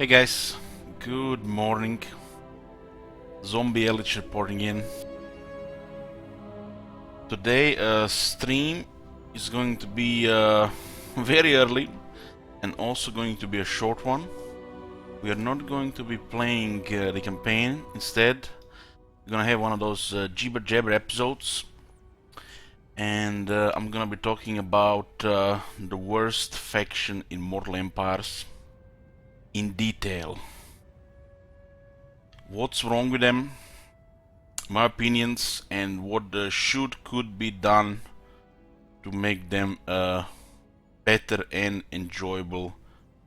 Hey guys, good morning. Zombie Ellich reporting in. Today stream is going to be very early and also going to be a short one. We are not going to be playing the campaign. Instead, we're gonna have one of those Jibber episodes, and I'm gonna be talking about the worst faction in Mortal Empires in detail. What's wrong with them, my opinions, and what could be done to make them better and enjoyable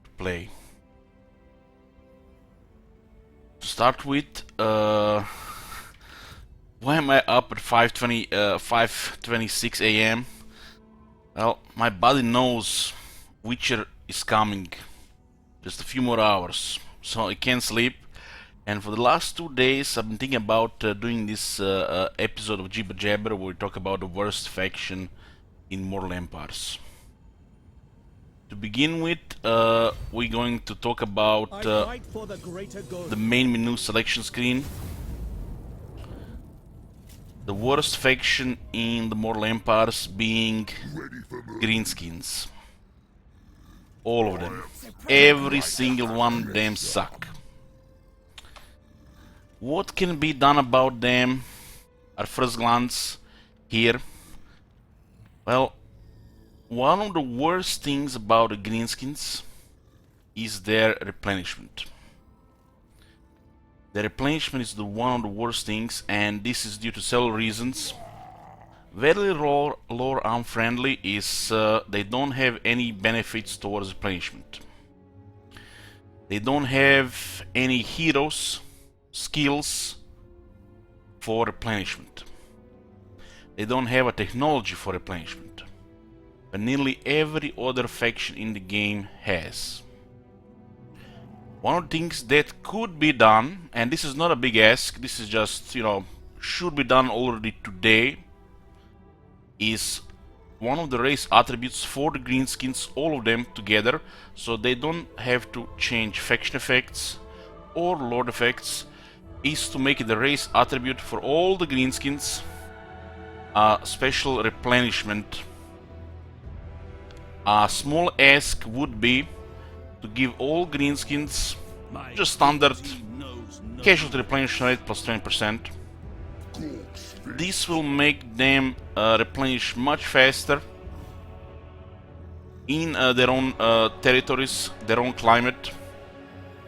to play. To start with, why am I up at 5:26 a.m.? Well, my body knows Witcher is coming. Just a few more hours, so I can't sleep. And for the last 2 days, I've been thinking about doing this episode of Jibber where we talk about the worst faction in Mortal Empires. To begin with, we're going to talk about the main menu selection screen. The worst faction in the Mortal Empires being greenskins. All of them. Every single one of them suck. What can be done about them at first glance here? Well, one of the worst things about the greenskins is their replenishment. The replenishment is one of the worst things, and this is due to several reasons. Very lore unfriendly is they don't have any benefits towards replenishment. They don't have any heroes, skills for replenishment. They don't have a technology for replenishment, but nearly every other faction in the game has. One of the things that could be done, and this is not a big ask, this is just, should be done already today, is one of the race attributes for the greenskins, all of them together, so they don't have to change faction effects or lord effects, is to make the race attribute for all the greenskins a special replenishment. A small ask would be to give all greenskins just standard casualty replenishment rate plus 20%. This will make them replenish much faster in their own territories, their own climate,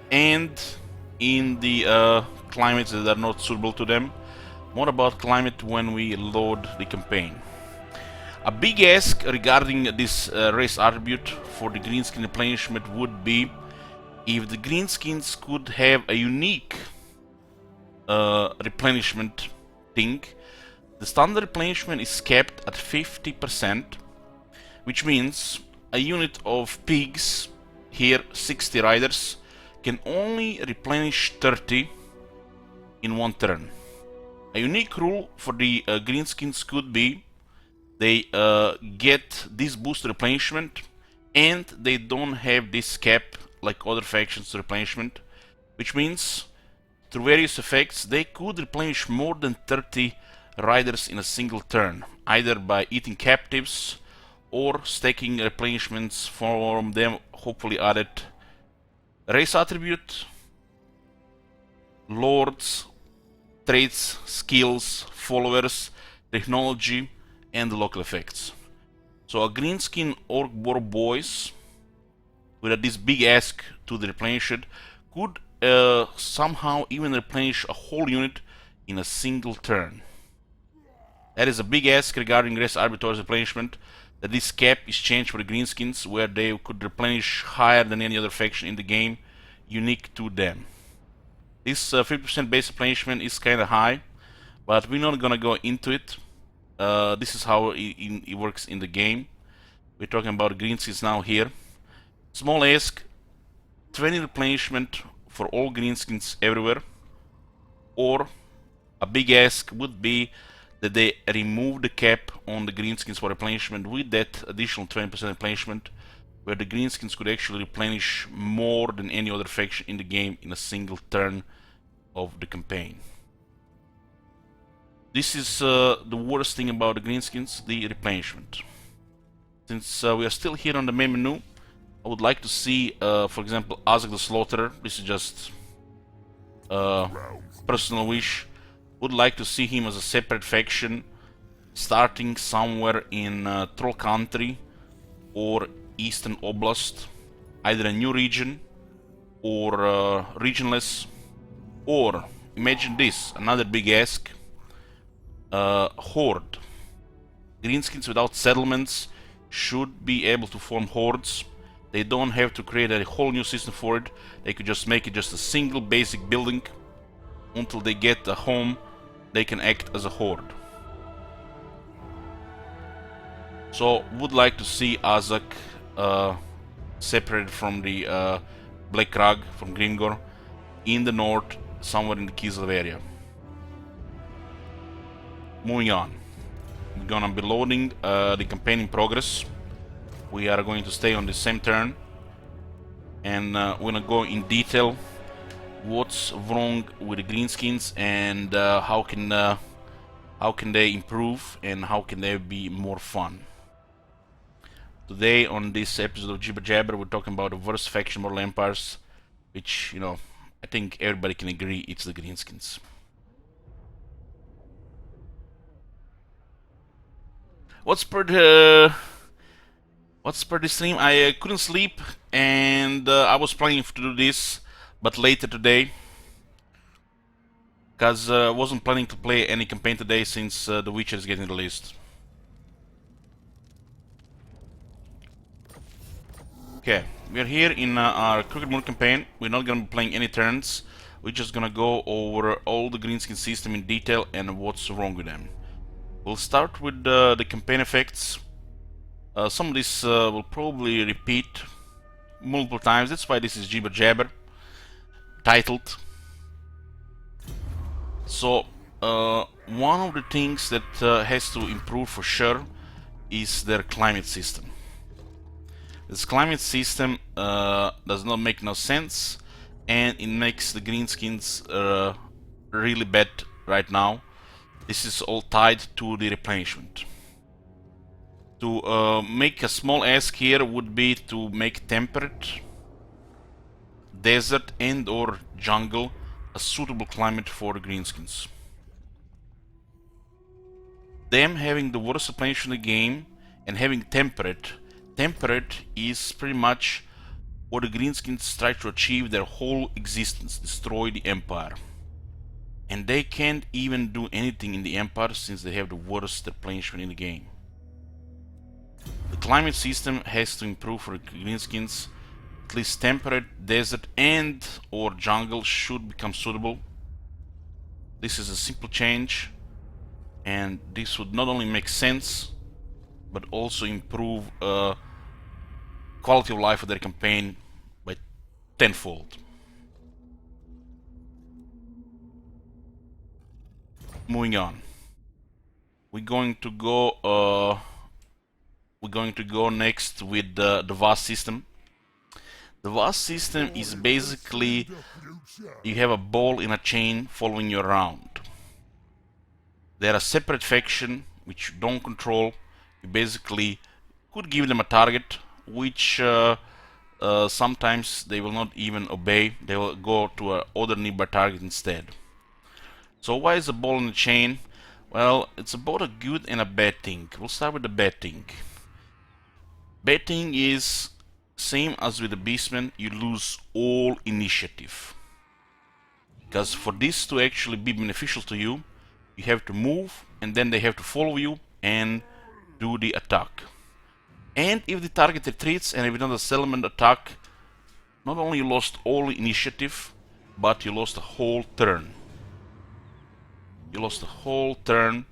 and in the climates that are not suitable to them. More about climate when we load the campaign. A big ask regarding this race attribute for the greenskin replenishment would be if the greenskins could have a unique replenishment thing. The standard replenishment is capped at 50%, which means a unit of pigs, here 60 riders, can only replenish 30 in one turn. A unique rule for the greenskins could be they get this boost replenishment and they don't have this cap like other factions replenishment, which means through various effects they could replenish more than 30 riders in a single turn, either by eating captives or stacking replenishments from them hopefully added race attribute, lords, traits, skills, followers, technology, and the local effects. So a greenskin orc war boys with this big ask to the replenished could somehow even replenish a whole unit in a single turn. That is a big ask regarding race arbitrary replenishment, that this cap is changed for the greenskins, where they could replenish higher than any other faction in the game, unique to them. This 50% base replenishment is kinda high, but we're not gonna go into it. This is how it works in the game. We're talking about greenskins now here. Small ask, 20 replenishment for all greenskins everywhere, or a big ask would be that they remove the cap on the greenskins for replenishment with that additional 20% replenishment where the greenskins could actually replenish more than any other faction in the game in a single turn of the campaign. This is the worst thing about the greenskins, the replenishment. Since we are still here on the main menu, I would like to see, for example, Azak the Slaughterer. This is just personal wish. Would like to see him as a separate faction, starting somewhere in Troll Country or Eastern Oblast, either a new region or regionless, or imagine this, another big ask, horde. Greenskins without settlements should be able to form hordes. They don't have to create a whole new system for it. They could just make it just a single basic building. Until they get a home, they can act as a horde. So would like to see Azak separated from the Black Crag, from Grimgor, in the north, somewhere in the Kislev area. Moving on. We're gonna be loading the campaign in progress. We are going to stay on the same turn, and we're gonna go in detail what's wrong with the greenskins and how can they improve and how can they be more fun. Today on this episode of Jibber, we're talking about the worst faction Mortal Empires, which, you know, I think everybody can agree it's the greenskins. What's per the stream? I couldn't sleep, and I was planning to do this, but later today, because I wasn't planning to play any campaign today since The Witcher is getting released. Okay, we're here in our Crooked Moon campaign. We're not gonna be playing any turns. We're just gonna go over all the greenskin system in detail and what's wrong with them. We'll start with the campaign effects. Some of this will probably repeat multiple times. That's why this is Jibber Jabber titled. So one of the things that has to improve for sure is their climate system. This climate system does not make no sense, and it makes the greenskins really bad right now. This is all tied to the replenishment. To make a small ask here would be to make temperate, desert and or jungle a suitable climate for the greenskins. Them having the worst replenishment in the game and having temperate is pretty much what the greenskins try to achieve their whole existence, destroy the empire. And they can't even do anything in the empire since they have the worst replenishment in the game. The climate system has to improve for the greenskins. At least temperate, desert and or jungle should become suitable. This is a simple change, and this would not only make sense but also improve quality of life of their campaign by tenfold. Moving on, we're going to go next with the vast system. The vast system is basically you have a ball in a chain following you around. They're a separate faction which you don't control. You basically could give them a target, which sometimes they will not even obey. They will go to a other nearby target instead. So why is a ball in a chain? Well, it's about a good and a bad thing. We'll start with the bad thing. Bad thing is same as with the beastmen, you lose all initiative. Because for this to actually be beneficial to you, you have to move and then they have to follow you and do the attack. And if the target retreats and if another settlement attack, not only you lost all initiative, but you lost a whole turn. You lost a whole turn.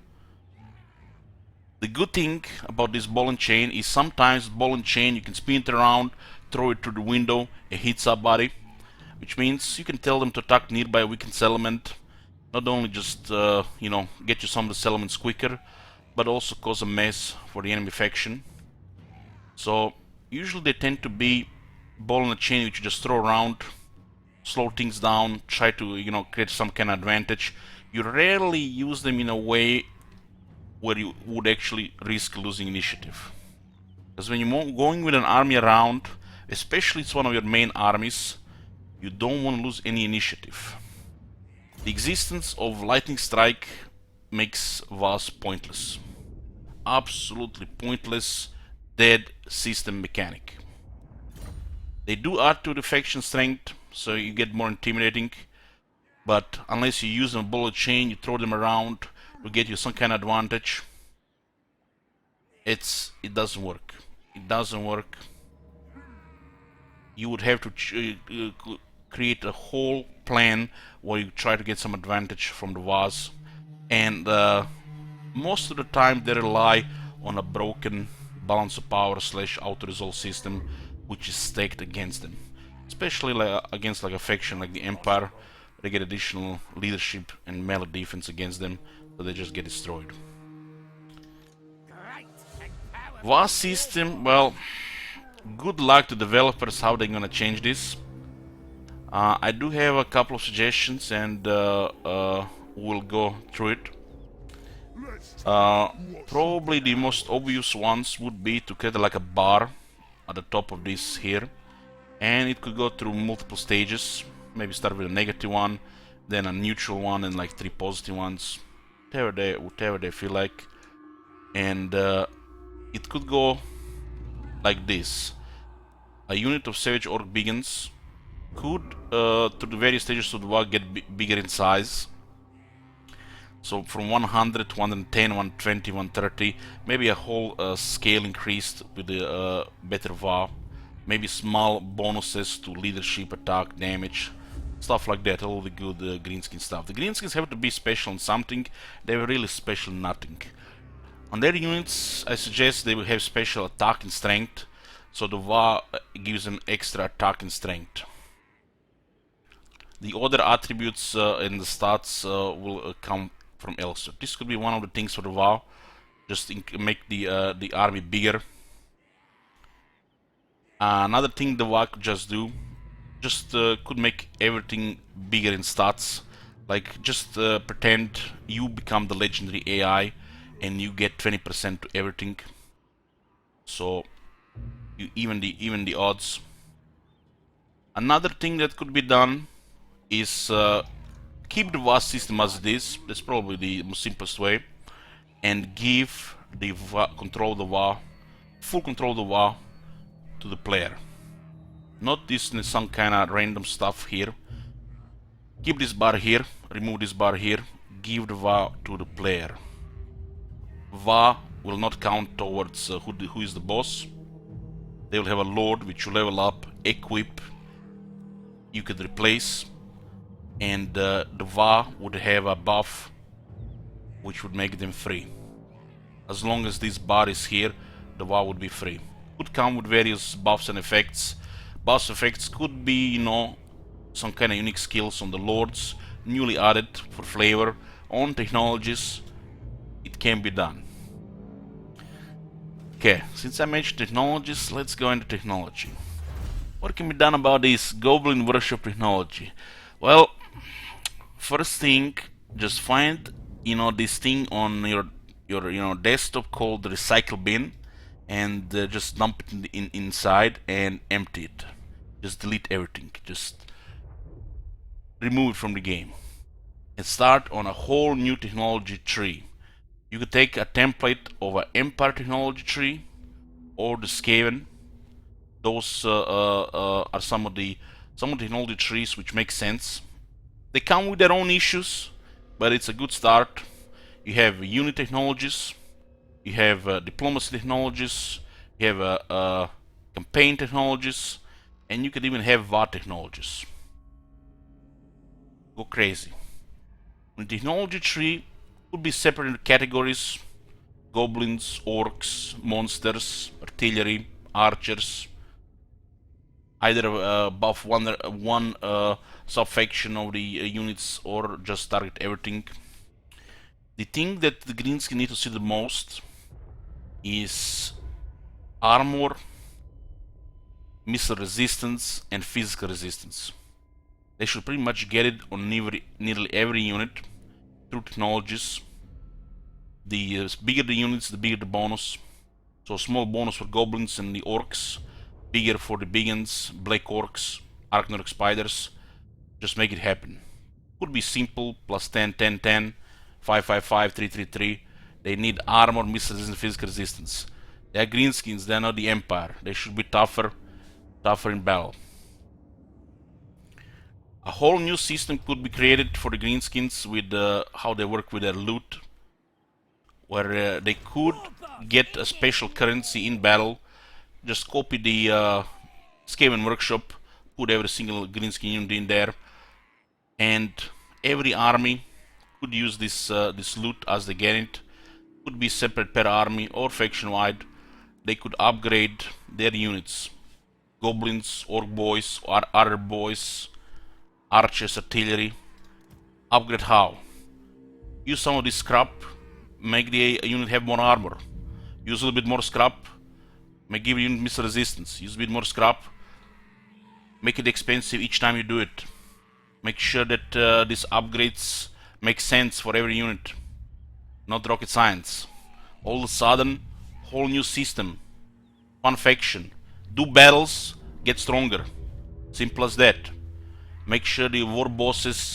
The good thing about this ball and chain is sometimes ball and chain you can spin it around, throw it through the window, it hits somebody, which means you can tell them to attack nearby a weakened settlement. Not only just you know, get you some of the settlements quicker, but also cause a mess for the enemy faction. So Usually they tend to be ball and a chain which you just throw around, slow things down, try to, you know, create some kind of advantage. You rarely use them in a way where you would actually risk losing initiative. Because when you're going with an army around, especially it's one of your main armies, you don't want to lose any initiative. The existence of lightning strike makes VAS pointless. Absolutely pointless, dead system mechanic. They do add to the faction strength, so you get more intimidating, but unless you use a bullet chain, you throw them around to get you some kind of advantage, it doesn't work. It doesn't work. You would have to create a whole plan where you try to get some advantage from the VAS, and most of the time they rely on a broken balance of power / auto-resolve system which is stacked against them, especially against like a faction like the Empire. They get additional leadership and melee defense against them, so they just get destroyed. VAS system, well, good luck to developers how they're gonna change this. I do have a couple of suggestions, and we'll go through it. Probably the most obvious ones would be to create like a bar at the top of this here, and it could go through multiple stages. Maybe start with a negative one, then a neutral one, and like 3 positive ones, whatever they feel like. And it could go like this. A unit of Savage Orc begins could, through the various stages of the war, get bigger in size. So from 100 to 110, 120, 130, maybe a whole scale increased with the better VAR. Maybe small bonuses to leadership, attack, damage, stuff like that. All the good greenskin stuff. The greenskins have to be special in something. They were really special in nothing. On their units, I suggest they will have special attack and strength, so the VAR gives them extra attack and strength. The other attributes in the stats will come from elsewhere. This could be one of the things for the VAR, just make the army bigger. Another thing the VAR could just do, could make everything bigger in stats. Like just pretend you become the legendary AI and you get 20% to everything. So you even the odds. Another thing that could be done is keep the VAR system as it is. That's probably the most simplest way, and give the VAR, full control of the VAR to the player. Not this in some kind of random stuff here. Keep this bar here, remove this bar here, give the VAR to the player. VAR will not count towards who is the boss. They will have a lord which you level up, equip, you could replace, and the VAR would have a buff which would make them free. As long as this bar is here, the VAR would be free. Could come with various buffs and effects. Buff effects could be, you know, some kind of unique skills on the lords, newly added for flavor. On technologies, it can be done. Okay, since I mentioned technologies, let's go into technology. What can be done about this Goblin workshop technology? Well, first thing, just find, you know, this thing on your desktop called the recycle bin, and just dump it inside and empty it. Just delete everything. Just remove it from the game and start on a whole new technology tree. You could take a template of an Empire technology tree or the Skaven. Those are some of the technology trees which make sense. They come with their own issues, but it's a good start. You have unit technologies, you have diplomacy technologies, you have campaign technologies, and you could even have VAR technologies. Go crazy. The technology tree would be separated into categories: goblins, orcs, monsters, artillery, archers. Either buff one sub-faction of the units or just target everything. The thing that the greenskin need to see the most is armor missile resistance, and physical resistance. They should pretty much get it on nearly every unit through technologies. The bigger the units, the bigger the bonus. So small bonus for goblins and the orcs, bigger for the biggins, black orcs, archnoric spiders. Just make it happen. Could be simple, plus 10, 10, 10, 5, 5, 5, 3, 3, 3. They need armor, missile resistance, physical resistance. They are greenskins, they are not the Empire. They should be tougher in battle. A whole new system could be created for the greenskins with how they work with their loot, where they could get a special currency in battle. Just copy the Skaven workshop, put every single greenskin unit in there, and every army could use this loot as they get it. Could be separate per army or faction wide. They could upgrade their units. Goblins, orc boys, or other boys, archers, artillery. Upgrade how? Use some of this scrap, make the unit have more armor. Use a little bit more scrap, give the unit missile resistance. Use a bit more scrap, make it expensive each time you do it. Make sure that these upgrades make sense for every unit. Not rocket science. All of a sudden, whole new system. One faction. Do battles, get stronger. Simple as that. Make sure the war bosses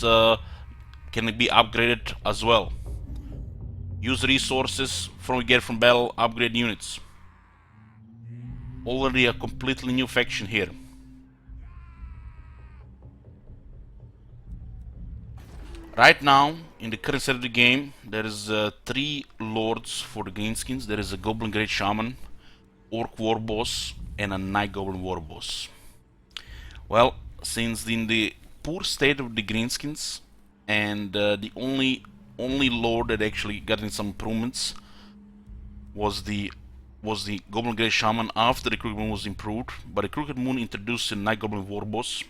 can be upgraded as well. Use resources from get from battle, upgrade units. Already a completely new faction here. Right now, in the current state of the game, there is 3 lords for the greenskins. There is a Goblin Great Shaman, Orc Warboss, and a Night Goblin Warboss. Well, since in the poor state of the greenskins, and the only lord that actually got in some improvements was the Goblin Great Shaman after the Crooked Moon was improved, but the Crooked Moon introduced a Night Goblin Warboss.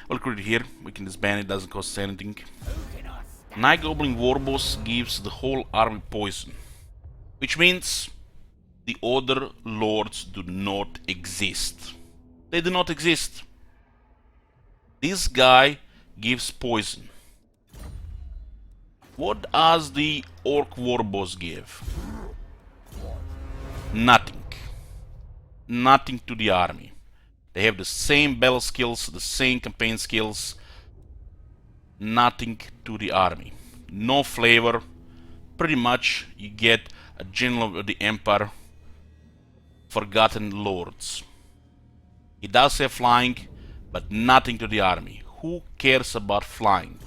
I'll create it here, we can disband it, doesn't cost anything. Night Goblin Warboss gives the whole army poison, which means the other lords do not exist. They do not exist. This guy gives poison. What does the Orc Warboss give? Nothing. Nothing to the army. They have the same battle skills, the same campaign skills. Nothing to the army. No flavor. Pretty much you get a general of the Empire, forgotten lords. He does have flying, but nothing to the army. Who cares about flying?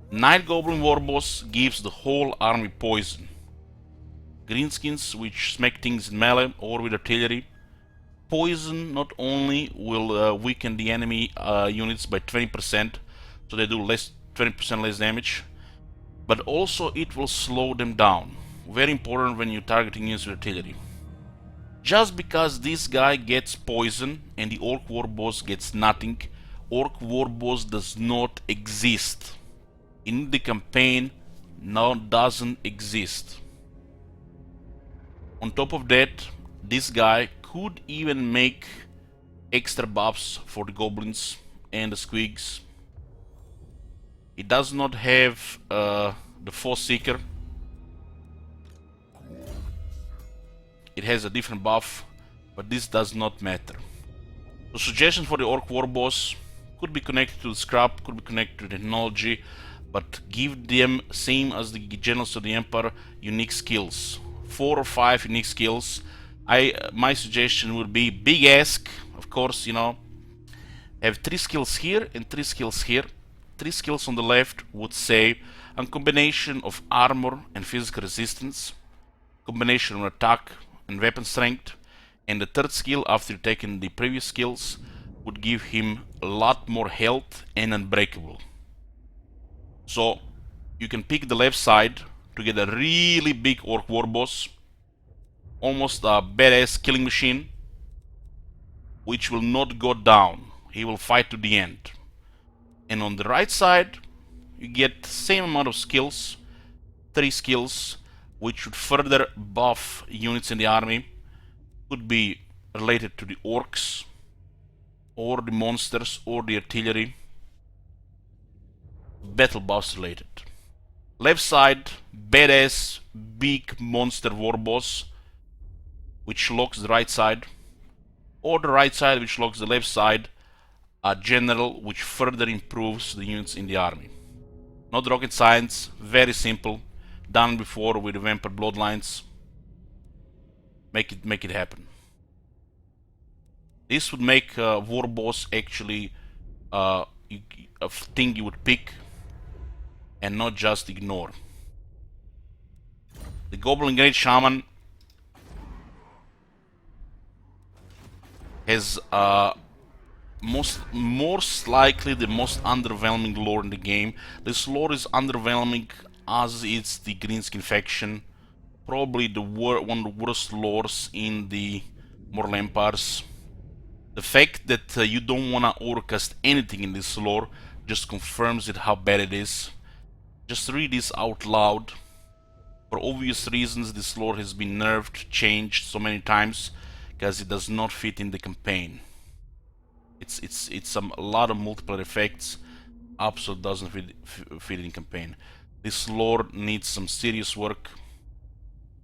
Night Goblin Warboss gives the whole army poison. Greenskins, which smack things in melee or with artillery. Poison not only will weaken the enemy units by 20%, so they do 20% less damage, but also it will slow them down. Very important when you're targeting units with artillery. Just because this guy gets poison and the Orc Warboss gets nothing, Orc Warboss does not exist. In the campaign, now doesn't exist. On top of that, this guy could even make extra buffs for the goblins and the squigs. It does not have the Force Seeker. It has a different buff, but this does not matter. The suggestion for the Orc Warboss could be connected to the scrap, could be connected to technology, but give them, same as the generals of the Empire, unique skills. 4 or 5 unique skills. My suggestion would be big ask, of course, you know, have 3 skills here and 3 skills here. 3 skills on the left would say a combination of armor and physical resistance, combination of attack and weapon strength, and the third skill after taking the previous skills would give him a lot more health and unbreakable. So you can pick the left side to get a really big Orc Warboss, almost a badass killing machine, which will not go down. He will fight to the end. And on the right side, you get the same amount of skills, 3 skills, which would further buff units in the army. Could be related to the orcs, or the monsters, or the artillery. Battle boss related. Left side, badass, big monster war boss, which locks the right side, or the right side, which locks the left side, a general, which further improves the units in the army. Not rocket science, very simple, done before with the vampire bloodlines. Make it happen. This would make war boss actually a thing you would pick and not just ignore. The Goblin Great Shaman has most likely the most underwhelming lore in the game. This lore is underwhelming as it's the Greenskin faction. Probably one of the worst lores in the Mortal Empires. The fact that you don't wanna overcast anything in this lore just confirms it how bad it is. Just read this out loud. For obvious reasons, this lore has been nerfed, changed so many times because it does not fit in the campaign. It's a lot of multiple effects. Absolutely doesn't fit in campaign. This lore needs some serious work.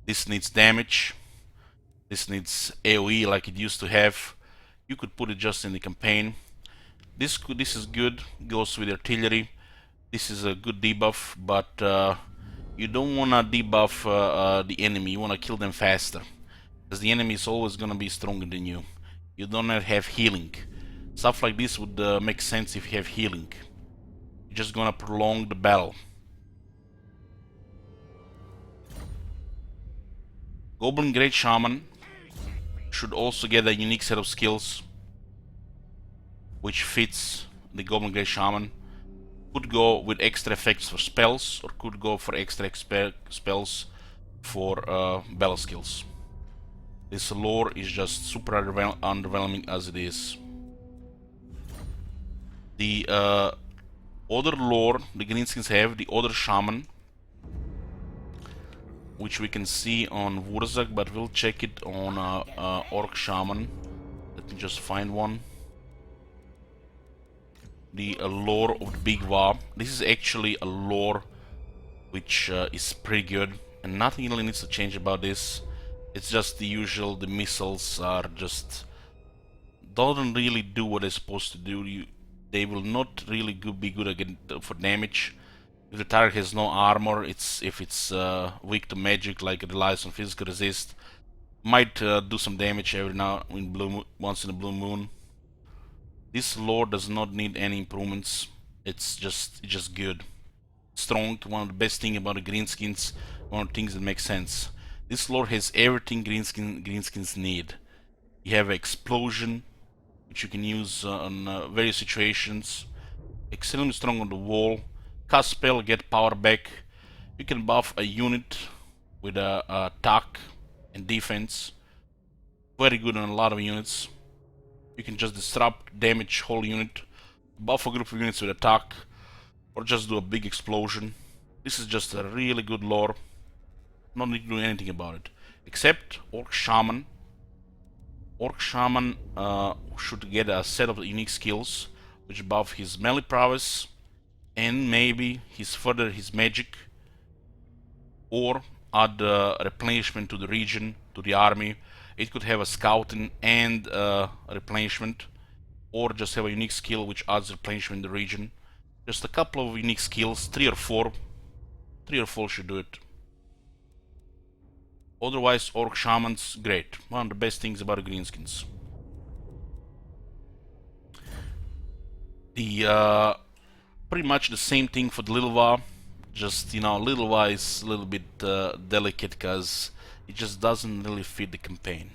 This needs damage. This needs AoE like it used to have. You could put it just in the campaign. This is good. Goes with artillery. This is a good debuff, but you don't wanna debuff the enemy. You wanna kill them faster, because the enemy is always gonna be stronger than you. You don't have healing. Stuff like this would make sense if you have healing. You're just gonna prolong the battle. Goblin Great Shaman should also get a unique set of skills which fits the Goblin Great Shaman. Could go with extra effects for spells, or could go for extra spells for battle skills. This lore is just super underwhelming as it is. The other lore the Greenskins have, the other Shaman, which we can see on Wurzak, but we'll check it on Orc Shaman. Let me just find one. The lore of the Big War. This is actually a lore which is pretty good, and nothing really needs to change about this. It's just the usual. The missiles are just don't really do what they're supposed to do. They will not really be good again for damage. If the target has no armor, if it's weak to magic, like it relies on physical resist, might do some damage every now once in a blue moon. This lore does not need any improvements. It's just good, strong. One of the best things about the Greenskins. One of the things that makes sense. This lore has everything Greenskins need. You have explosion, which you can use on various situations. Extremely strong on the wall. Cast spell, get power back. You can buff a unit with attack and defense. Very good on a lot of units. You can just disrupt, damage whole unit, buff a group of units with attack, or just do a big explosion. This is just a really good lore. No need to do anything about it. Except Orc Shaman. Orc Shaman should get a set of unique skills which buff his melee prowess and maybe his magic, or add replenishment to the region, to the army. It could have a scouting and replenishment, or just have a unique skill which adds replenishment in the region. Just a couple of unique skills, 3 or 4. 3 or 4 should do it. Otherwise, Orc Shaman's great. One of the best things about the Greenskins. The pretty much the same thing for the Lilva. Just, Lilva is a little bit delicate because it just doesn't really fit the campaign.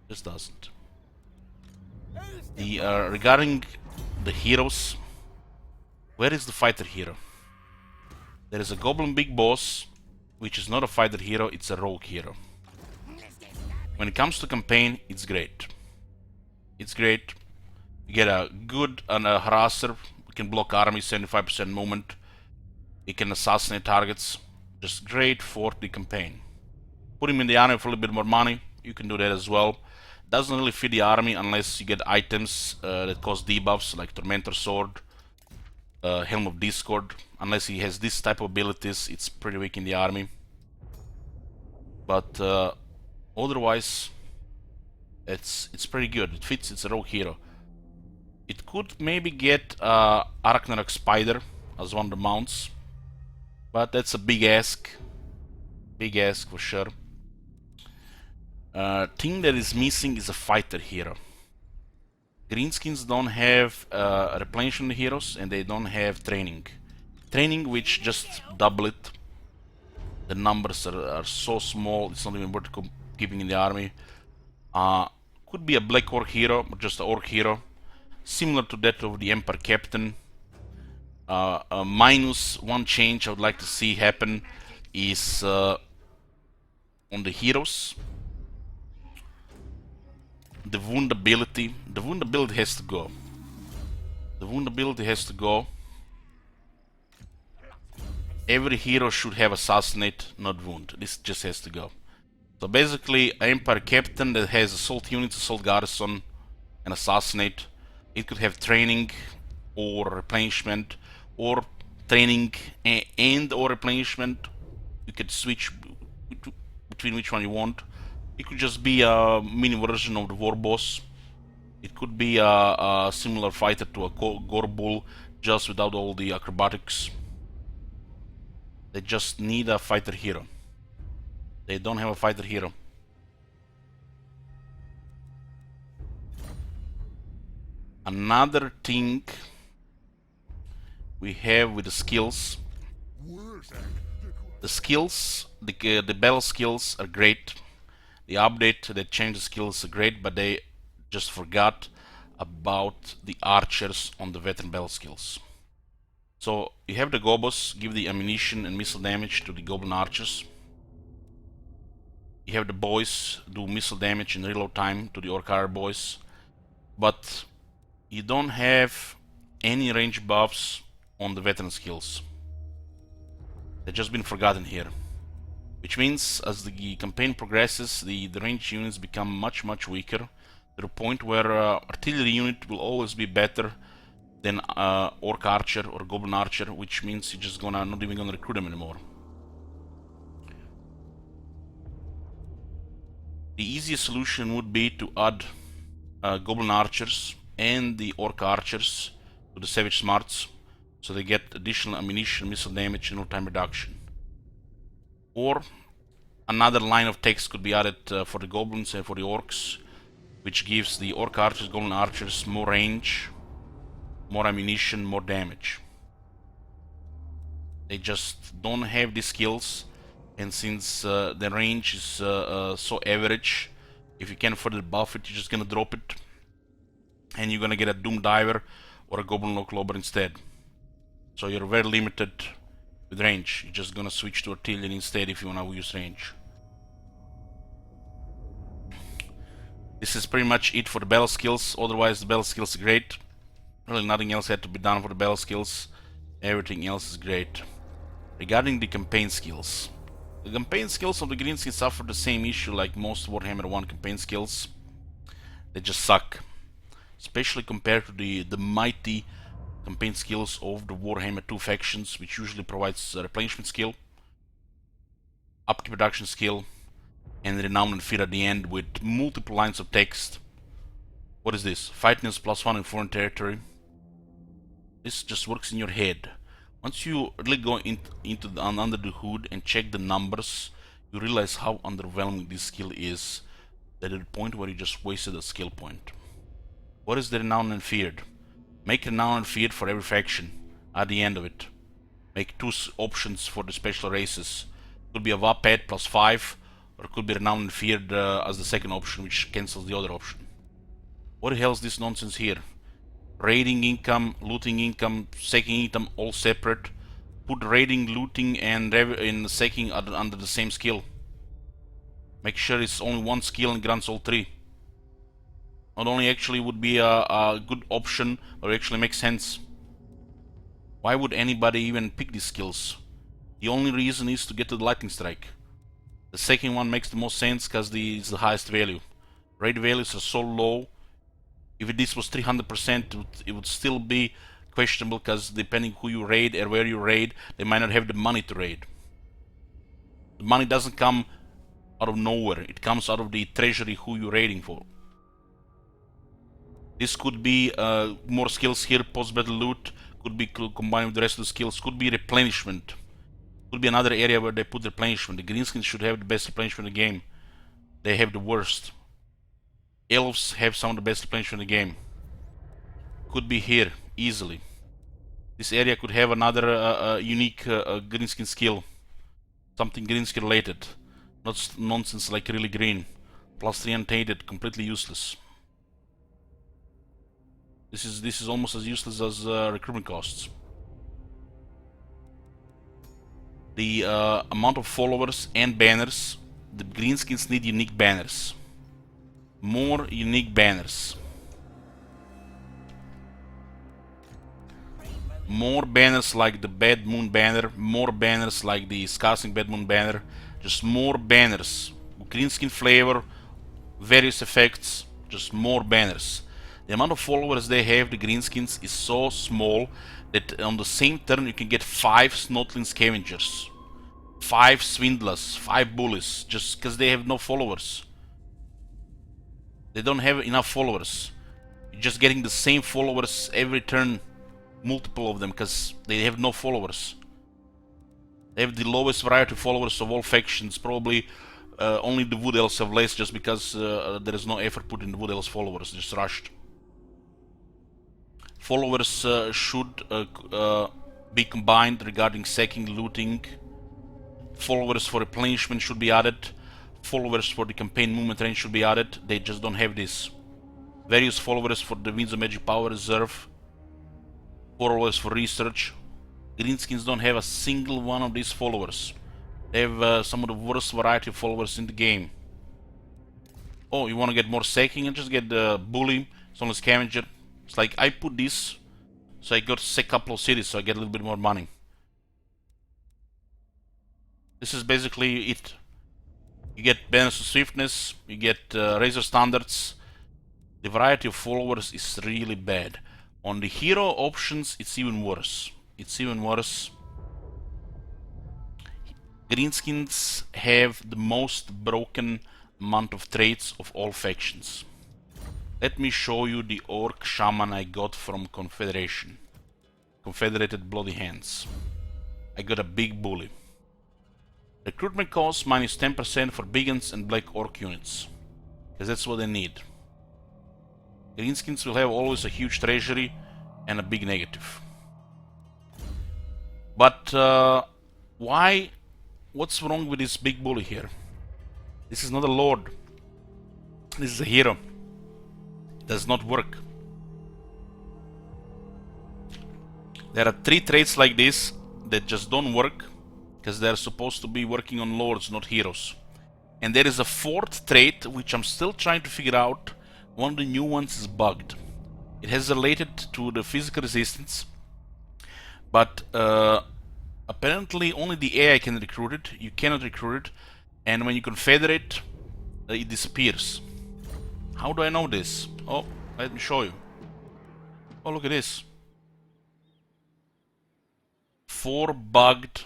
Just doesn't. Regarding the heroes, where is the fighter hero? There is a Goblin Big Boss, which is not a fighter hero, it's a rogue hero. When it comes to campaign, it's great. It's great. You get a good harasser. You can block army, 75% movement. You can assassinate targets. Just great for the campaign. Put him in the army for a little bit more money. You can do that as well. doesn't really fit the army unless you get items that cost debuffs like Tormentor Sword, Helm of Discord. Unless he has this type of abilities, it's pretty weak in the army. But otherwise, it's pretty good. It fits. It's a rogue hero. It could maybe get Arachnarok Spider as one of the mounts, but that's a big ask. Big ask for sure. Thing that is missing is a fighter hero. Greenskins don't have replenishment heroes, and they don't have training. Training, which just double it. The numbers are so small, it's not even worth keeping in the army. Could be a black orc hero, or just an orc hero, similar to that of the Empire Captain. Minus one change I would like to see happen is on the heroes. The wound ability. The wound ability has to go. The wound ability has to go. Every hero should have assassinate, not wound. This just has to go. So basically, Empire Captain that has assault units, assault garrison, and assassinate. It could have training or replenishment, or training and or replenishment. You could switch between which one you want. It could just be a mini version of the War Boss. It could be a similar fighter to a Gorbull, just without all the acrobatics. They just need a fighter hero. They don't have a fighter hero. Another thing we have with the skills. The skills, the battle skills are great. The update that changed the skills are great, but they just forgot about the archers on the veteran battle skills. So you have the Gobos give the ammunition and missile damage to the goblin archers. You have the boys do missile damage and reload time to the Orcar boys, but you don't have any range buffs on the veteran skills. They've just been forgotten here. Which means as the campaign progresses, the ranged units become much weaker, to the point where artillery unit will always be better than Orc Archer or Goblin Archer, which means you're just not even gonna recruit them anymore. The easiest solution would be to add Goblin Archers and the Orc Archers to the Savage Smarts, so they get additional ammunition, missile damage, and no time reduction. Or another line of text could be added for the goblins and for the orcs, which gives the orc archers, goblin archers more range, more ammunition, more damage. They just don't have the skills, and since the range is so average, if you can further buff it, you're just gonna drop it, and you're gonna get a Doom Diver or a Goblin Locklober instead. So you're very limited with range. You're just gonna switch to artillery instead if you wanna use range. This is pretty much it for the battle skills. Otherwise, the battle skills are great. Really nothing else had to be done for the battle skills. Everything else is great. Regarding the campaign skills. The campaign skills of the Greenskins suffer the same issue like most Warhammer 1 campaign skills. They just suck. Especially compared to the mighty campaign skills of the Warhammer 2 factions, which usually provides a replenishment skill, upkeep reduction skill, and renown and fear at the end with multiple lines of text. What is this? Fightness +1 in foreign territory. This just works in your head. Once you really go into under the hood and check the numbers, you realize how underwhelming this skill is, that at the point where you just wasted a skill point. What is the renown and feared? Make renown and feared for every faction at the end of it. Make two options for the special races. Could be a Vapet +5, or could be renown and feared as the second option, which cancels the other option. What the hell is this nonsense here? Raiding income, looting income, sacking income all separate. Put raiding, looting, and sacking under the same skill. Make sure it's only one skill and grants all three. Not only actually would be a good option, but it actually makes sense. Why would anybody even pick these skills? The only reason is to get to the lightning strike. The second one makes the most sense because it's the highest value. Raid values are so low. If this was 300%, it would still be questionable, because depending who you raid or where you raid, they might not have the money to raid. The money doesn't come out of nowhere. It comes out of the treasury who you're raiding for. This could be more skills here, post-battle loot, could be combined with the rest of the skills, could be replenishment. Could be another area where they put replenishment. The greenskins should have the best replenishment in the game. They have the worst. Elves have some of the best replenishment in the game. Could be here, easily. This area could have another unique greenskin skill. Something greenskin related. Not nonsense like really green. Plus 3 untainted, completely useless. This is almost as useless as recruitment costs. The amount of followers and banners. The greenskins need unique banners. More unique banners. More banners like the Bad Moon banner. More banners like the Scarsing Bad Moon banner. Just more banners. Greenskin flavor. Various effects. Just more banners. The amount of followers they have, the greenskins, is so small that on the same turn you can get 5 Snotling Scavengers, 5 Swindlers, 5 Bullies, just because they have no followers. They don't have enough followers. You're just getting the same followers every turn, multiple of them, because they have no followers. They have the lowest variety of followers of all factions. Probably only the Wood Elves have less, just because there is no effort put in the Wood Elves followers, just rushed. Followers should be combined regarding sacking, looting. Followers for replenishment should be added. Followers for the campaign movement range should be added. They just don't have this. Various followers for the Winds of Magic Power Reserve. Followers for research. Greenskins don't have a single one of these followers. They have some of the worst variety of followers in the game. Oh, you want to get more sacking, and just get the Bully, Sonal Scavenger. It's like I put this, so I got to sack a couple of cities, so I get a little bit more money. This is basically it. You get banners of swiftness, you get razor standards. The variety of followers is really bad. On the hero options, it's even worse. It's even worse. Greenskins have the most broken amount of traits of all factions. Let me show you the Orc Shaman I got from Confederation. Confederated Bloody Hands. I got a big bully. Recruitment costs minus 10% for Biggins and Black Orc units. Because that's what they need. Greenskins will have always a huge treasury and a big negative. But why? What's wrong with this big bully here? This is not a lord. This is a hero. It does not work. There are 3 traits like this that just don't work, because they're supposed to be working on lords, not heroes. And there is a 4th trait which I'm still trying to figure out. One of the new ones is bugged. It has related to the physical resistance, but apparently only the AI can recruit it. You cannot recruit it, and when you confederate, it disappears. How do I know this? Oh, let me show you. Oh, look at this. 4 bugged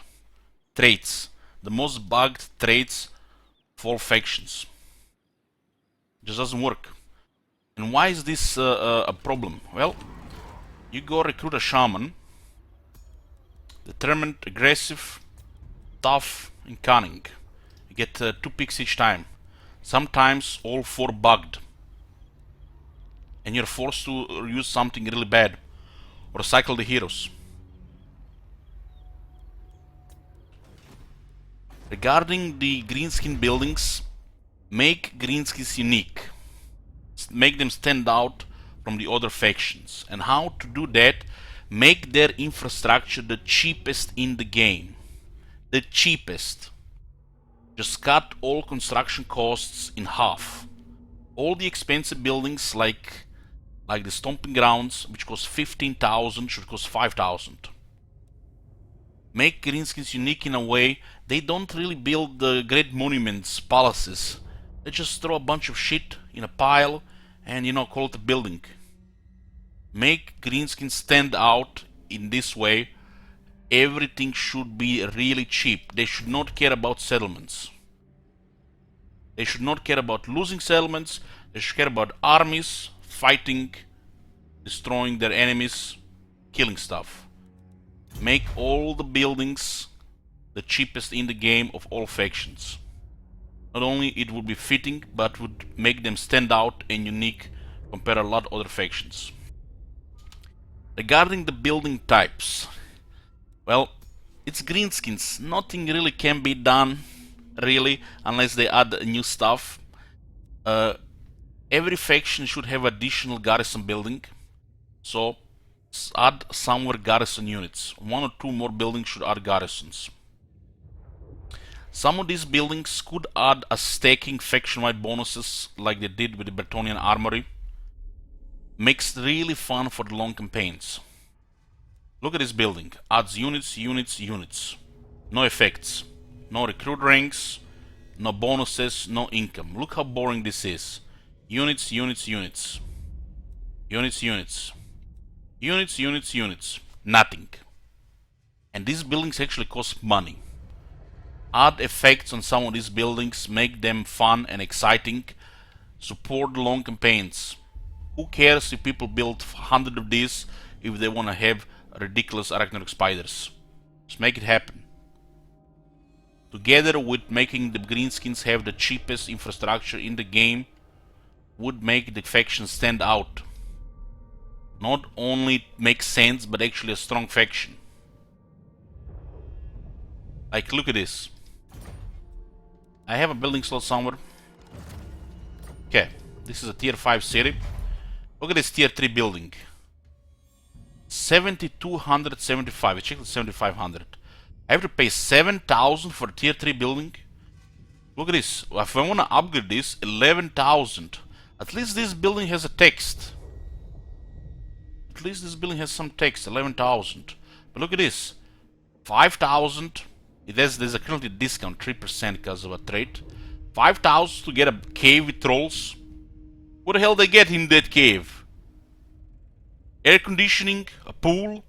traits. The most bugged traits of all factions. It just doesn't work. And why is this a problem? Well, you go recruit a shaman. Determined, aggressive, tough, and cunning. You get 2 picks each time. Sometimes all 4 bugged. And you're forced to use something really bad. Or cycle the heroes. Regarding the greenskin buildings, make greenskins unique. Make them stand out from the other factions. And how to do that? Make their infrastructure the cheapest in the game. The cheapest. Just cut all construction costs in half. All the expensive buildings like the Stomping Grounds, which cost 15,000, should cost 5,000. Make greenskins unique in a way they don't really build the great monuments, palaces. They just throw a bunch of shit in a pile and call it a building. Make greenskins stand out in this way. Everything should be really cheap. They should not care about settlements. They should not care about losing settlements. They should care about armies, fighting, destroying their enemies, killing stuff. Make all the buildings the cheapest in the game of all factions. Not only it would be fitting, but would make them stand out and unique compared to a lot of other factions. Regarding the building types, well, it's greenskins. Nothing really can be done, really, unless they add new stuff. Every faction should have additional garrison building, so add somewhere garrison units. 1 or 2 more buildings should add garrisons. Some of these buildings could add a stacking faction-wide bonuses like they did with the Bretonnian Armory. Makes it really fun for the long campaigns. Look at this building. Adds units, units, units. No effects. No recruit ranks. No bonuses. No income. Look how boring this is. Units, units, units. Units, units. Units, units, units. Nothing. And these buildings actually cost money. Add effects on some of these buildings. Make them fun and exciting. Support the long campaigns. Who cares if people build 100 of these if they want to have ridiculous arachnid spiders? Just make it happen. Together with making the greenskins have the cheapest infrastructure in the game would make the faction stand out. Not only make sense, but actually a strong faction. Like, look at this. I have a building slot somewhere. Okay, this is a tier 5 city. Look at this tier 3 building. 7,275. I checked the 7,500. I have to pay 7,000 for a tier 3 building. Look at this. If I want to upgrade this, 11,000. At least this building has a text. At least this building has some text. 11,000. But look at this. 5,000. There's a currently discount 3% because of a trade. 5,000 to get a cave with trolls. What the hell they get in that cave? Air conditioning, a pool.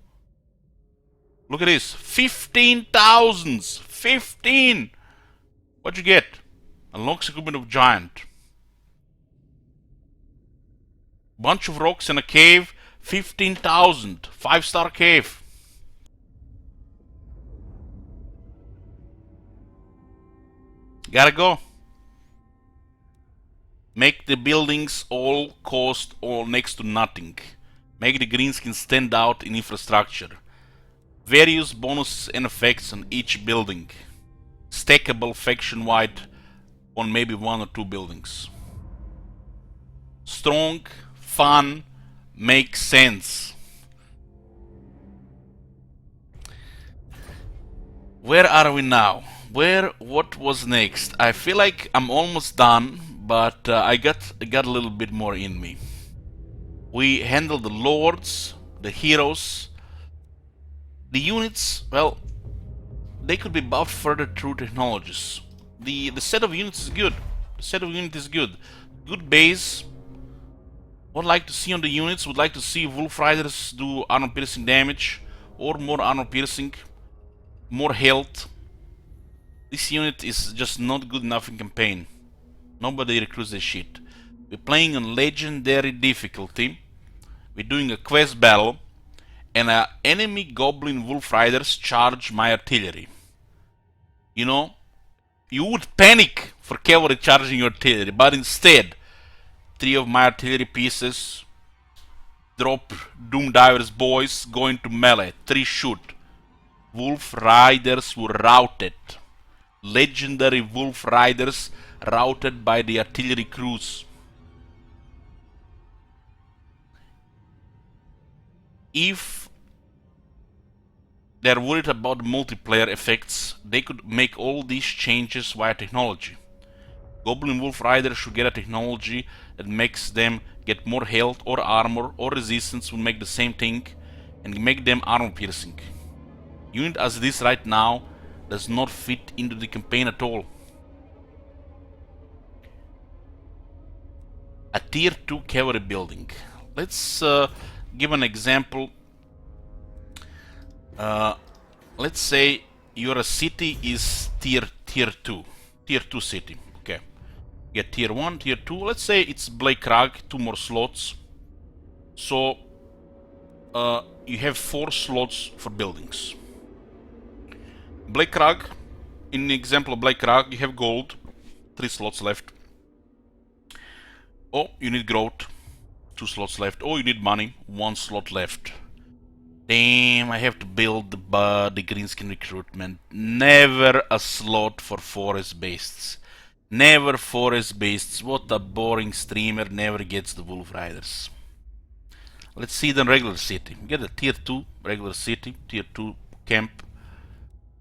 Look at this, 15,000. 15. What'd you get? A long segment of giant. Bunch of rocks in a cave. 15,000. 5-star cave. Gotta go. Make the buildings all cost all next to nothing. Make the greenskins stand out in infrastructure. Various bonuses and effects on each building. Stackable faction-wide on maybe 1 or 2 buildings. Strong, fun, makes sense. Where are we now? What was next? I feel like I'm almost done, but I got a little bit more in me. We handled the lords, the heroes, the units. Well, they could be buffed further through technologies. The set of units is good. The set of units is good. Good base. What I'd like to see on the units, would like to see Wolf Riders do armor piercing damage, or more armor piercing, more health. This unit is just not good enough in campaign. Nobody recruits this shit. We're playing on legendary difficulty. We're doing a quest battle, and enemy goblin wolf riders charge my artillery. You know, you would panic for cavalry charging your artillery, but instead, 3 of my artillery pieces drop Doom Divers boys, go into melee, 3 shoot. Wolf riders were routed. Legendary wolf riders routed by the artillery crews. If they're worried about multiplayer effects, they could make all these changes via technology. Goblin Wolf Rider should get a technology that makes them get more health or armor or resistance, will make the same thing and make them armor piercing. Unit as it is right now does not fit into the campaign at all. a tier 2 cavalry building. Let's give an example. Let's say your city is tier 2 city. Okay, get tier 1, tier 2. Let's say it's Blake Crag, 2 more slots. So you have 4 slots for buildings. Blake Crag, in the example of Blake Crag, you have gold, 3 slots left. Oh, you need growth, 2 slots left. Oh, you need money, 1 slot left. Damn, I have to build the greenskin recruitment. Never a slot for forest beasts. Never forest beasts. What a boring streamer, never gets the wolf riders. Let's see the regular city. We get a tier 2 regular city, tier 2 camp.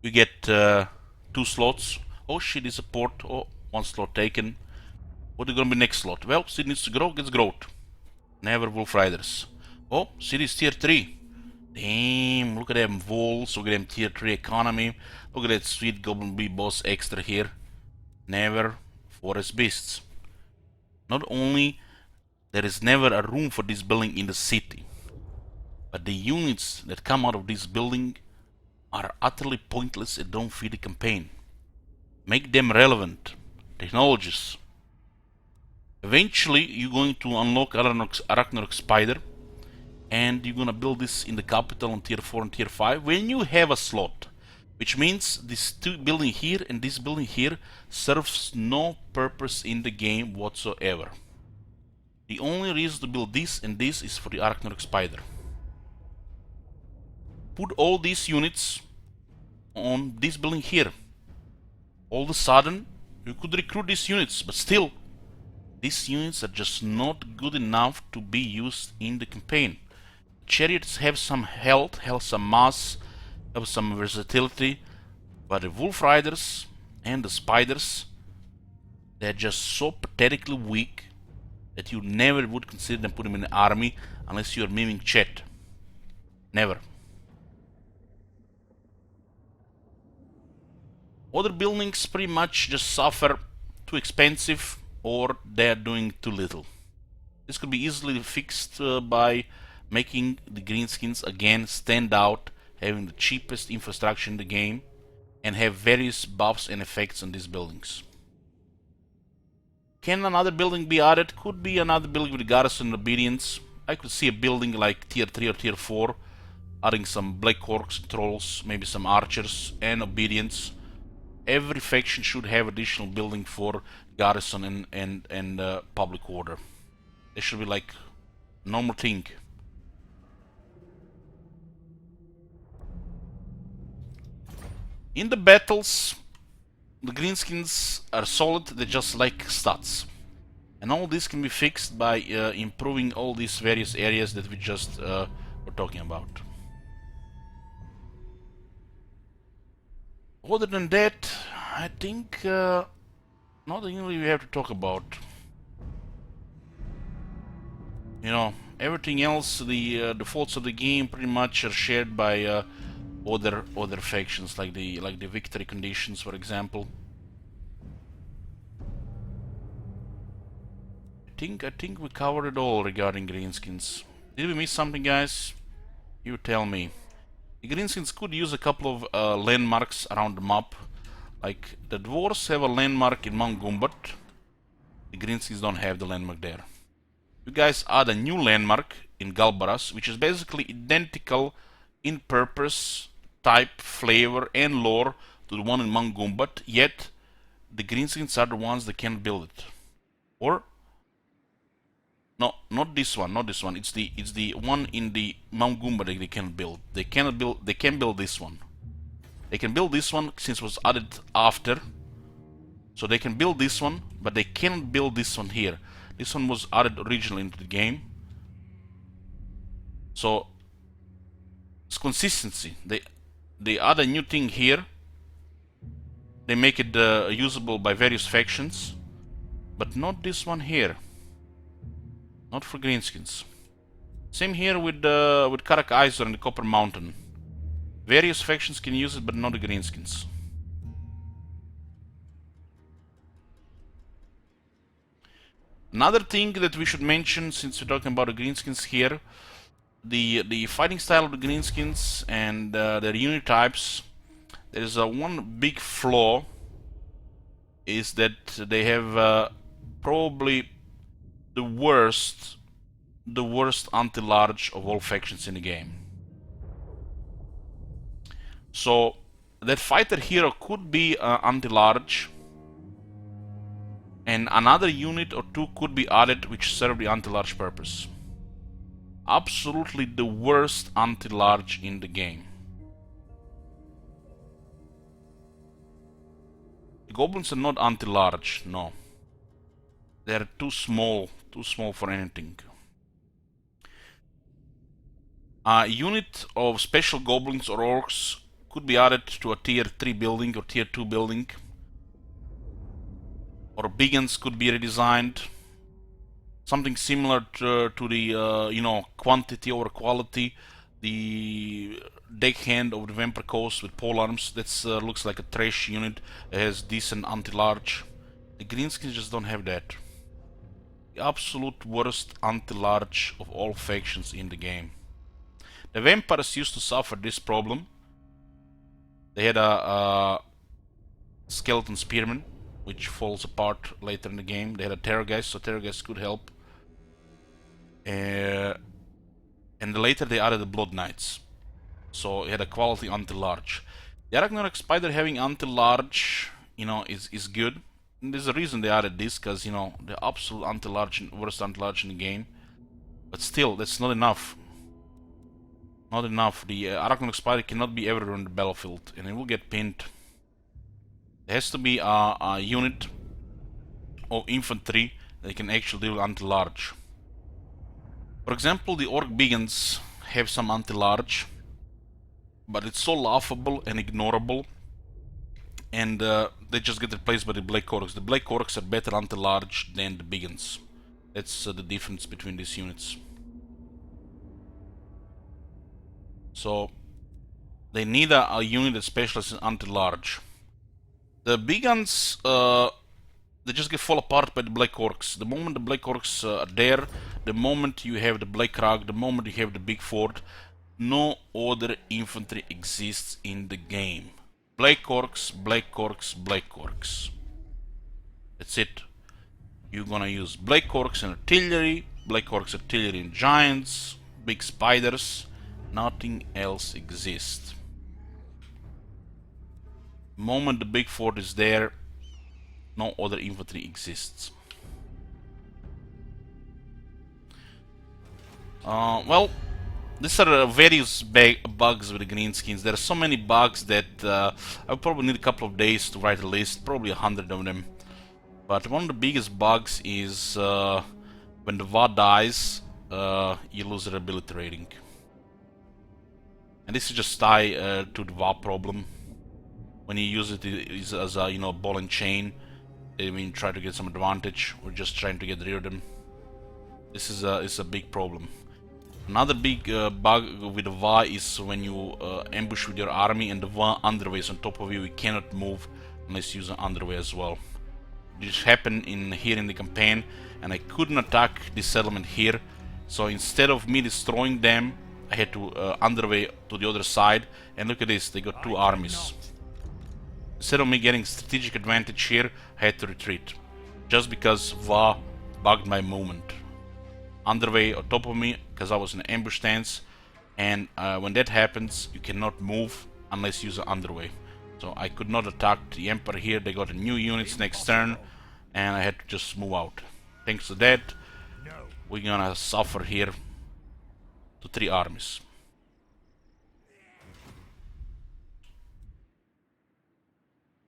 You get 2 slots. Oh shit, is a port. Oh, 1 slot taken. What is gonna be next slot? Well, city needs to grow, gets growth. Never wolf riders. Oh, city is tier 3. Damn, look at them walls, look at them tier 3 economy. Look at that sweet goblin bee boss extra here. Never forest beasts. Not only there is never a room for this building in the city, but the units that come out of this building are utterly pointless and don't feed the campaign. Make them relevant. Technologies. Eventually you're going to unlock Arachnarok Spider, and you're gonna build this in the capital on tier 4 and tier 5 when you have a slot. Which means this building here and this building here serves no purpose in the game whatsoever. The only reason to build this and this is for the Arachnarok Spider. Put all these units on this building here. All of a sudden, you could recruit these units, but still, these units are just not good enough to be used in the campaign. Chariots have some health, have some mass, have some versatility, but the wolf riders and the spiders, they're just so pathetically weak that you never would consider them put them in the army unless you're miming Chet. Never. Other buildings pretty much just suffer too expensive or they're doing too little. This could be easily fixed by making the greenskins again stand out, having the cheapest infrastructure in the game, and have various buffs and effects on these buildings. Can another building be added? Could be another building with garrison and obedience. I could see a building like tier 3 or tier 4, adding some black orcs, trolls, maybe some archers, and obedience. Every faction should have additional building for garrison and public order. It should be like a normal thing. In the battles, the greenskins are solid, they just like stats. And all this can be fixed by improving all these various areas that we just were talking about. Other than that, I think nothing really we have to talk about. You know, everything else, the faults of the game pretty much are shared by other factions, like the victory conditions, for example. I think we covered it all regarding greenskins. Did we miss something, guys? You tell me. The greenskins could use a couple of landmarks around the map. Like the dwarves have a landmark in Mount Gumbat. The greenskins don't have the landmark there. You guys add a new landmark in Galbaras, which is basically identical in purpose, type, flavor, and lore to the one in Mount Gumbat, yet the greenskins are the ones that can build it. Or no, not this one, not this one. It's the one in the Mount Gumbat that they can build. They can build this one. They can build this one since it was added after. So they can build this one, but they cannot build this one here. This one was added originally into the game. So it's consistency. They add a new thing here. They make it usable by various factions, but not this one here. Not for greenskins. Same here with Karak Izor and the Copper Mountain. Various factions can use it, but not the greenskins. Another thing that we should mention, since we're talking about the greenskins here, the fighting style of the greenskins and their unit types, there is one big flaw, is that they have probably the worst anti-large of all factions in the game. So that fighter hero could be anti-large, and another unit or two could be added which serve the anti-large purpose. Absolutely the worst anti-large in the game. The goblins are not anti-large, no. They're too small for anything. A unit of special goblins or orcs could be added to a tier 3 building or tier 2 building. Or biggins could be redesigned. Something similar to the quantity over quality. The deckhand of the Vampire Coast with polearms, that looks like a trash unit. It has decent anti-large. The greenskins just don't have that. The absolute worst anti-large of all factions in the game. The vampires used to suffer this problem. They had a skeleton spearman, which falls apart later in the game. They had a terrorgeist, so terrorgeist could help. And later they added the blood knights, so it had a quality anti-large. The Arachnoric spider having anti-large, is good. And there's a reason they added this, because the absolute anti-large, worst anti-large in the game. But still, that's not enough. Not enough. The Arachnoric spider cannot be everywhere on the battlefield, and it will get pinned. There has to be a unit of infantry that can actually deal with anti-large. For example, the Orc Biggins have some anti-large, but it's so laughable and ignorable, and they just get replaced by the Black Orcs. The Black Orcs are better anti-large than the Biggins. That's the difference between these units. So they need a unit that specializes in anti-large. The Biggins, they just get fall apart by the Black Orcs. The moment the Black Orcs are there, the moment you have the Black Rag, the moment you have the Big Fort, no other infantry exists in the game. Black Orcs, Black Orcs, Black Orcs. That's it. You're gonna use Black Orcs and artillery, Black Orcs artillery and giants, big spiders. Nothing else exists. The moment the Big Fort is there, no other infantry exists. Well, these are various bugs with the greenskins. There are so many bugs that I would probably need a couple of days to write a list, probably 100 of them. But one of the biggest bugs is when the VA dies, you lose their ability rating. And this is just tied to the VA problem. When you use it as a ball and chain, they try to get some advantage, or just trying to get rid of them. This is a big problem. Another big bug with the VA is when you ambush with your army and the VA underway is on top of you. You cannot move unless you use an underway as well. This happened here in the campaign, and I couldn't attack this settlement here. So instead of me destroying them, I had to underway to the other side. And look at this, they got two armies. Instead of me getting strategic advantage here, I had to retreat. Just because VA bugged my movement. Underway on top of me, because I was in an ambush stance. And when that happens, you cannot move unless you use an underway. So I could not attack the Emperor here. They got new units next turn, and I had to just move out. Thanks to that, we're gonna suffer here to 3 armies.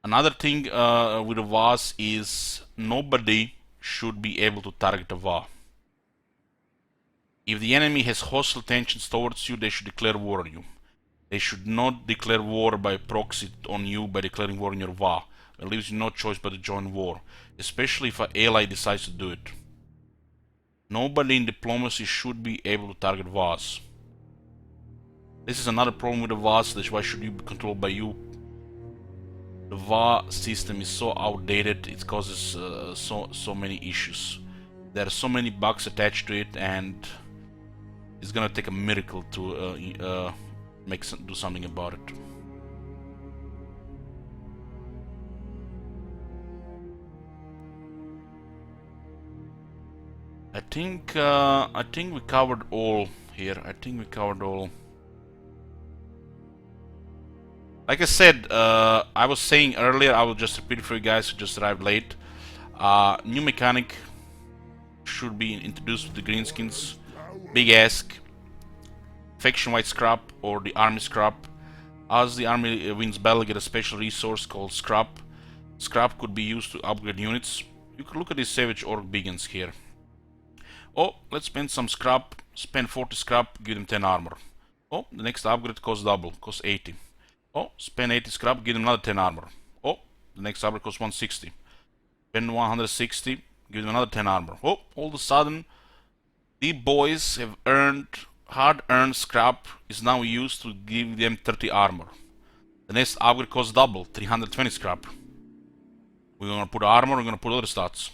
Another thing with the VAs is nobody should be able to target a VA. If the enemy has hostile tensions towards you, they should declare war on you. They should not declare war by proxy on you by declaring war on your VA. It leaves you no choice but to join war, especially if an ally decides to do it. Nobody in diplomacy should be able to target VAs. This is another problem with the VAs, that's why should you be controlled by you. The VA system is so outdated, it causes so many issues. There are so many bugs attached to it, and it's gonna take a miracle to do something about it. I think we covered all here. I think we covered all. Like I said, I was saying earlier, I will just repeat it for you guys who just arrived late. New mechanic should be introduced with the greenskins. Big ask, faction wide scrap or the army scrap. As the army wins battle, get a special resource called scrap. Scrap could be used to upgrade units. You could look at these savage orc beacons here. Oh, let's spend some scrap. Spend 40 scrap, give them 10 armor. Oh, the next upgrade costs double, costs 80. Oh, spend 80 scrap, give them another 10 armor. Oh, the next upgrade costs 160. Spend 160, give them another 10 armor. Oh, all of a sudden, the boys have earned, hard-earned scrap is now used to give them 30 armor. The next upgrade costs double, 320 scrap. We're gonna put armor, we're gonna put other stats.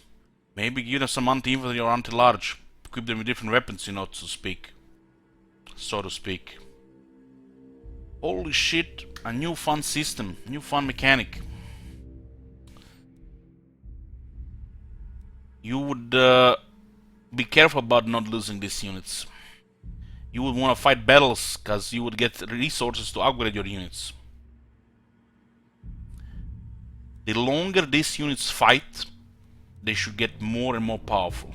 Maybe give them some anti-infantry or anti-large. Equip them with different weapons, you know, so to speak. Holy shit, a new fun system, new fun mechanic. You would be careful about not losing these units. You would want to fight battles, because you would get resources to upgrade your units. The longer these units fight, they should get more and more powerful.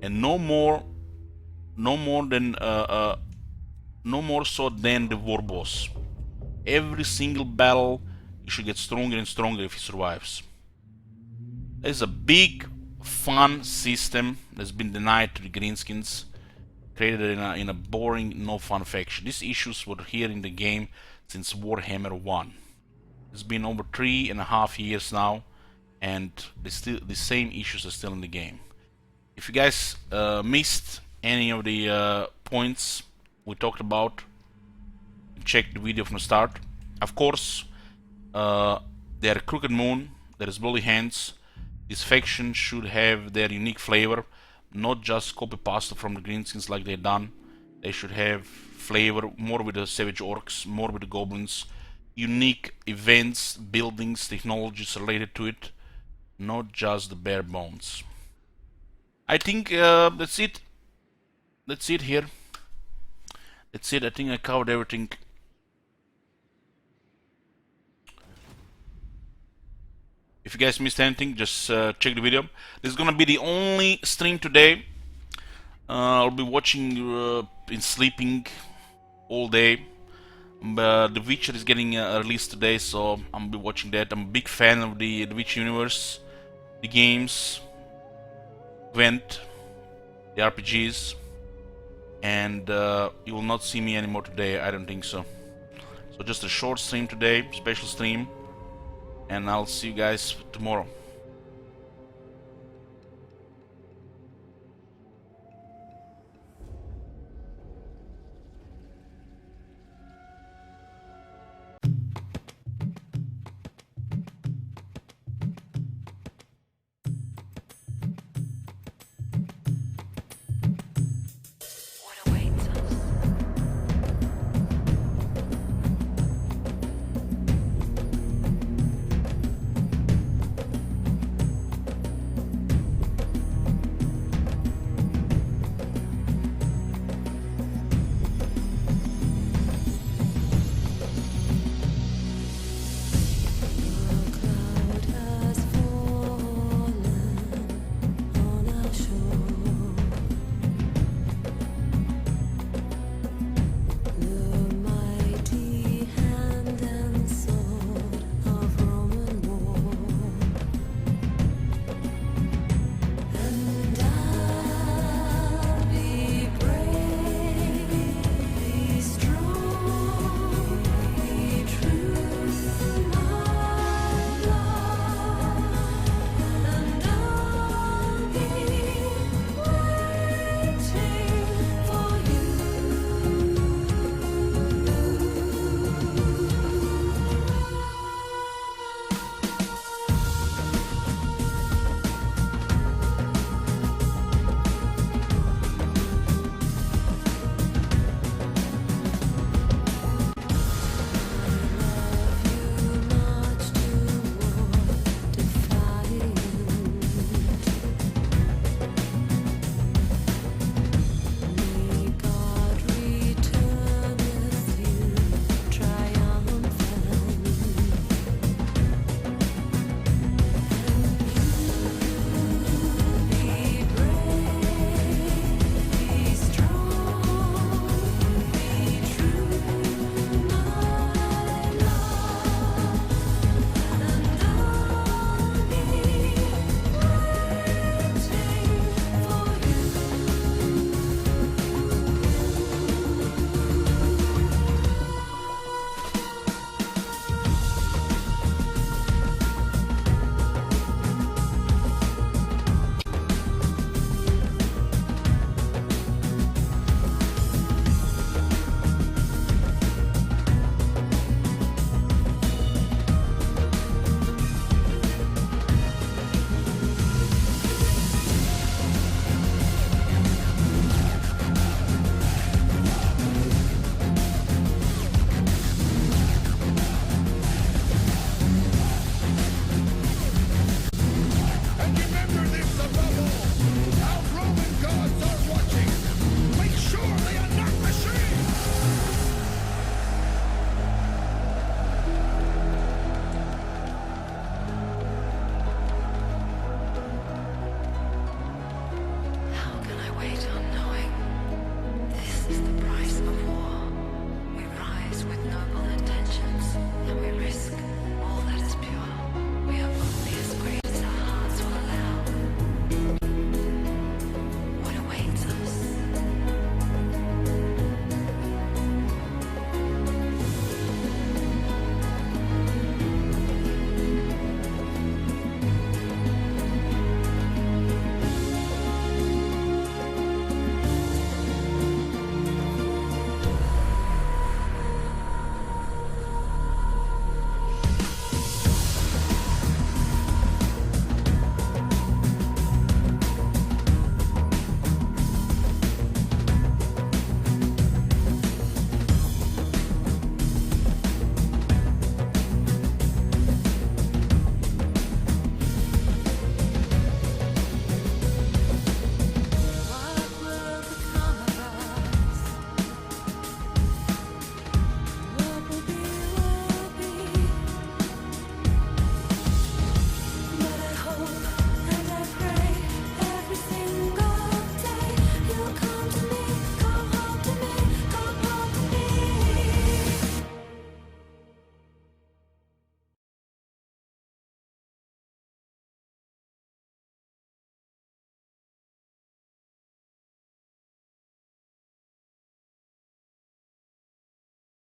And no more so than the war boss. Every single battle, you should get stronger and stronger if he survives. There's a big, fun system that's been denied to the greenskins, created in a boring, no fun faction. These issues were here in the game since Warhammer 1. It's been over 3.5 years now, and the same issues are still in the game. If you guys missed any of the points we talked about, check the video from the start. Of course, they are Crooked Moon, there is Bloody Hands. This faction should have their unique flavor, not just copy pasta from the greenskins like they've done. They should have flavor, more with the savage orcs, more with the goblins, unique events, buildings, technologies related to it, not just the bare bones. I think that's it. That's it here. That's it. I think I covered everything. If you guys missed anything, just check the video. This is gonna be the only stream today. I'll be watching and sleeping all day. But The Witcher is getting released today, so I'm gonna be watching that. I'm a big fan of the Witcher universe, the games, Gwent, the RPGs, and you will not see me anymore today. I don't think so. So just a short stream today, special stream, and I'll see you guys tomorrow.